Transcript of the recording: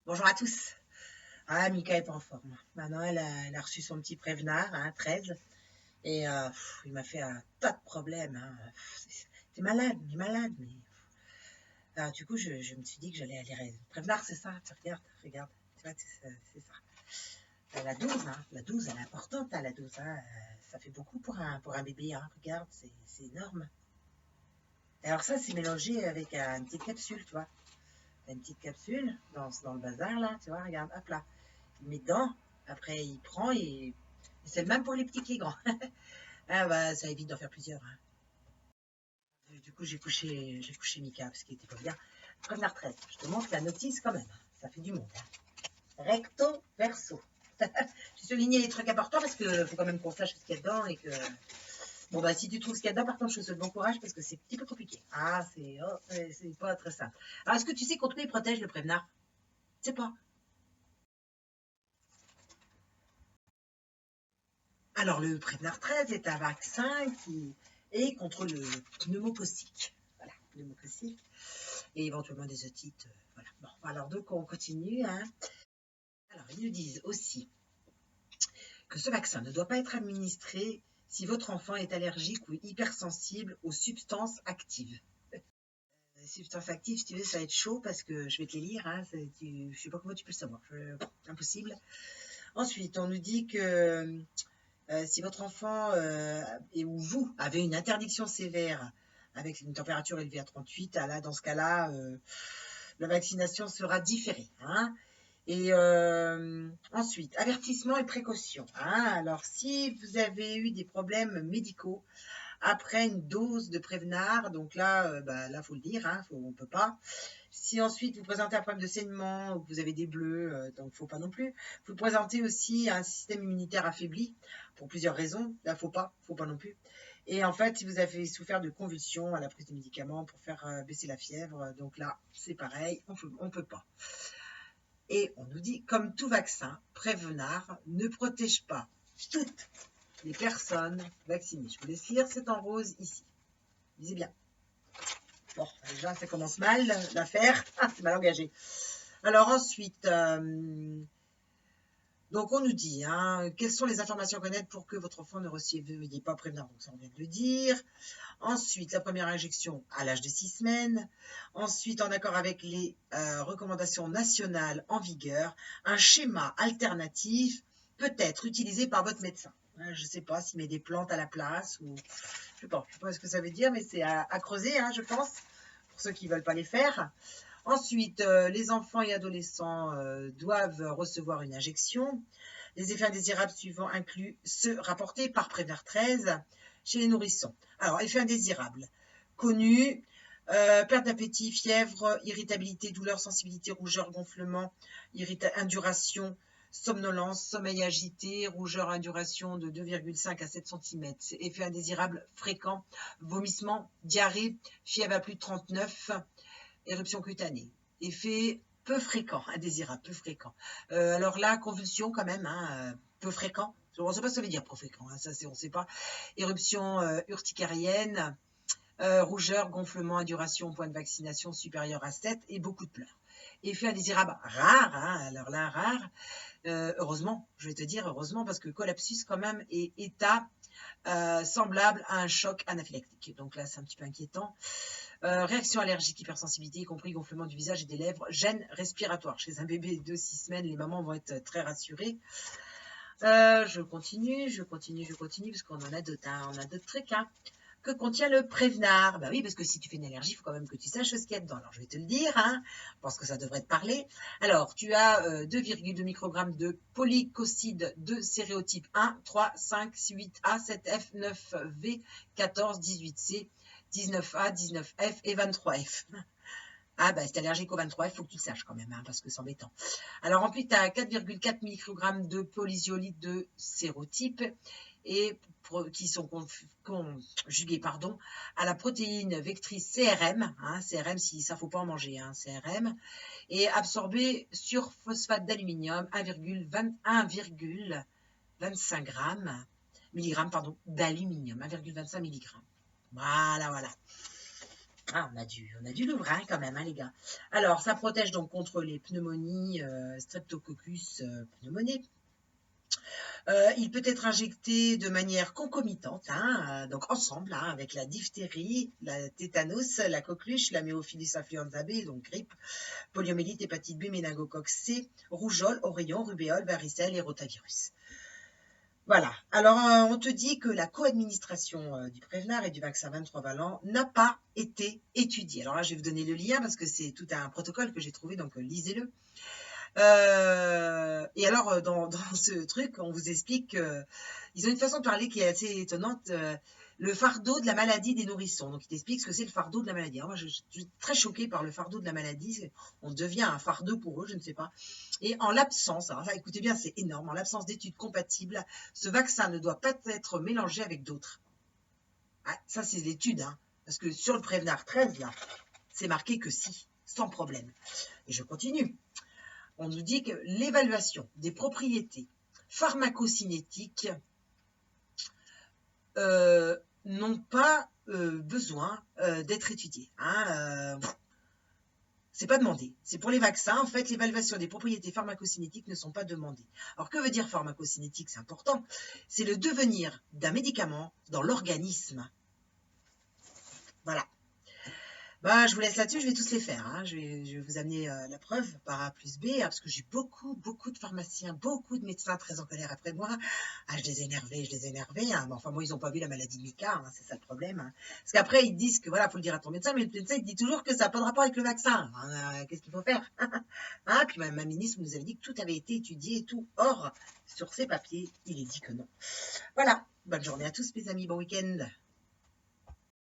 Bonjour à tous. Ah, Mika est pas en forme. Maintenant, elle a reçu son petit prévenard, 13, et il m'a fait un tas de problèmes. T'es malade, il est malade. Mais... Alors, du coup, je me suis dit que j'allais aller. Prévenard, c'est ça, tu regardes, regarde. Tu vois, c'est ça. La 12, la 12, elle est importante, la 12. Ça fait beaucoup pour un bébé, regarde, c'est énorme. Alors, ça, c'est mélangé avec une petite capsule, tu vois. Une petite capsule dans le bazar, là, tu vois, regarde, hop là. Il met dedans, après il prend et c'est le même pour les petits que les grands. Ah bah ça évite d'en faire plusieurs. Du coup j'ai couché Mika parce qu'il était pas bien. Première 13, je te montre la notice quand même. Ça fait du monde. Recto verso. J'ai souligné les trucs importants parce qu'il faut quand même qu'on sache ce qu'il y a dedans et que. Bon bah si tu trouves ce qu'il y a dedans, par contre je te souhaite bon courage parce que c'est un petit peu compliqué. C'est pas très simple. Alors est-ce que tu sais contre quoi il protège le Prévenard? Je sais pas. Alors, le Prévenard 13 est un vaccin qui est contre le pneumococcique. Voilà, pneumococcique. Et éventuellement des otites. Voilà. Bon, alors, donc, on continue. Alors, ils nous disent aussi que ce vaccin ne doit pas être administré si votre enfant est allergique ou hypersensible aux substances actives. Les substances actives, si tu veux, ça va être chaud parce que je vais te les lire. Je ne sais pas comment tu peux le savoir. Impossible. Ensuite, on nous dit que si votre enfant ou vous avez une interdiction sévère avec une température élevée à 38, là, dans ce cas-là, la vaccination sera différée. Et ensuite, avertissement et précaution. Alors, si vous avez eu des problèmes médicaux après une dose de Prévenard, donc là, là, faut le dire, on ne peut pas. Si ensuite vous présentez un problème de saignement ou que vous avez des bleus, donc faut pas non plus. Vous présentez aussi un système immunitaire affaibli pour plusieurs raisons. Là, faut pas non plus. Et en fait, si vous avez souffert de convulsions à la prise de médicaments pour faire baisser la fièvre, donc là, c'est pareil, on peut pas. Et on nous dit, comme tout vaccin, Prévenard ne protège pas toutes les personnes vaccinées. Je vous laisse lire, c'est en rose ici. Lisez bien. Bon, déjà, ça commence mal, l'affaire. C'est mal engagé. Alors ensuite, donc on nous dit, quelles sont les informations à connaître pour que votre enfant ne reçoive pas Prévenard. Donc ça, on vient de le dire. Ensuite, la première injection à l'âge de 6 semaines. Ensuite, en accord avec les recommandations nationales en vigueur, un schéma alternatif peut être utilisé par votre médecin. Je ne sais pas s'il met des plantes à la place ou je ne sais pas ce que ça veut dire, mais c'est à creuser, je pense, pour ceux qui ne veulent pas les faire. Ensuite, les enfants et adolescents doivent recevoir une injection. Les effets indésirables suivants incluent ceux rapportés par Prévenard 13 chez les nourrissons. Alors, effets indésirables connus, perte d'appétit, fièvre, irritabilité, douleur, sensibilité, rougeur, gonflement, induration, somnolence, sommeil agité, rougeur, induration de 2,5 à 7 cm. Effets indésirables fréquents, vomissement, diarrhée, fièvre à plus de 39, éruption cutanée. Effet peu fréquent, indésirable, peu fréquent. Alors là, convulsion quand même, peu fréquent. On ne sait pas ce que ça veut dire, peu fréquent, ça on ne sait pas. Éruption urticarienne, rougeur, gonflement, induration, point de vaccination supérieur à 7 et beaucoup de pleurs. Effet indésirable rare, alors là, rare. Heureusement, je vais te dire heureusement, parce que collapsus quand même est état semblable à un choc anaphylactique. Donc là, c'est un petit peu inquiétant. Réaction allergique, hypersensibilité, y compris gonflement du visage et des lèvres, gêne respiratoire. Chez un bébé de 6 semaines, les mamans vont être très rassurées. Je continue, parce qu'on en a d'autres, on a d'autres trucs. Que contient le Prévenard? Bah oui, parce que si tu fais une allergie, il faut quand même que tu saches ce qu'il y a dedans. Alors, je vais te le dire, je pense que ça devrait te parler. Alors, tu as 2,2 microgrammes de polykocide de sérotype 1, 3, 5, 8A, 7F, 9V, 14, 18C, 19A, 19F et 23F. Ah, bah, si t'es allergique au 23F, il faut que tu le saches quand même, parce que c'est embêtant. Alors, ensuite, tu as 4,4 microgrammes de polysiolite de sérotype et qui sont conjugués à la protéine vectrice CRM, CRM, si ça ne faut pas en manger, CRM, et absorbés sur phosphate d'aluminium, 1,25 milligrammes d'aluminium, 1,25 mg. Voilà. Ah, on a du lourd hein, quand même, hein, les gars. Alors, ça protège donc contre les pneumonies, Streptococcus pneumoniae. Il peut être injecté de manière concomitante, hein, donc ensemble, hein, avec la diphtérie, la tétanos, la coqueluche, la Haemophilus influenza B, donc grippe, poliomyélite, hépatite B, méningocoque C, rougeole, oreillon, rubéole, varicelle et rotavirus. Voilà. Alors, on te dit que la co-administration du Prévenard et du vaccin 23 valent n'a pas été étudiée. Alors là, je vais vous donner le lien parce que c'est tout un protocole que j'ai trouvé, donc lisez-le. Et alors, dans ce truc, on vous explique qu'ils ont une façon de parler qui est assez étonnante. Le fardeau de la maladie des nourrissons. Donc, ils t'expliquent ce que c'est le fardeau de la maladie. Alors, moi, je suis très choquée par le fardeau de la maladie. On devient un fardeau pour eux, je ne sais pas. Et en l'absence, alors là, écoutez bien, c'est énorme. En l'absence d'études compatibles, ce vaccin ne doit pas être mélangé avec d'autres. Ah, ça, c'est l'étude, hein. Parce que sur le Prévenard 13, là, c'est marqué que si, sans problème. Et je continue. On nous dit que l'évaluation des propriétés pharmacocinétiques n'ont pas besoin d'être étudiées. Hein, c'est pas demandé. C'est pour les vaccins, en fait, l'évaluation des propriétés pharmacocinétiques ne sont pas demandées. Alors, que veut dire pharmacocinétique? C'est important. C'est le devenir d'un médicament dans l'organisme. Voilà. Bah, je vous laisse là-dessus, je vais tous les faire. Hein. Je vais vous amener la preuve par A plus B, hein, parce que j'ai beaucoup de pharmaciens, beaucoup de médecins très en colère après moi. Ah, je les ai énervés. Hein. Mais enfin, moi, ils n'ont pas vu la maladie de Mika, hein, c'est ça le problème. Hein. Parce qu'après, ils disent que voilà, faut le dire à ton médecin, mais le médecin, il dit toujours que ça n'a pas de rapport avec le vaccin. Hein, qu'est-ce qu'il faut faire? Hein, puis ma ministre nous avait dit que tout avait été étudié et tout. Or, sur ces papiers, il est dit que non. Voilà. Bonne journée à tous, mes amis. Bon week-end.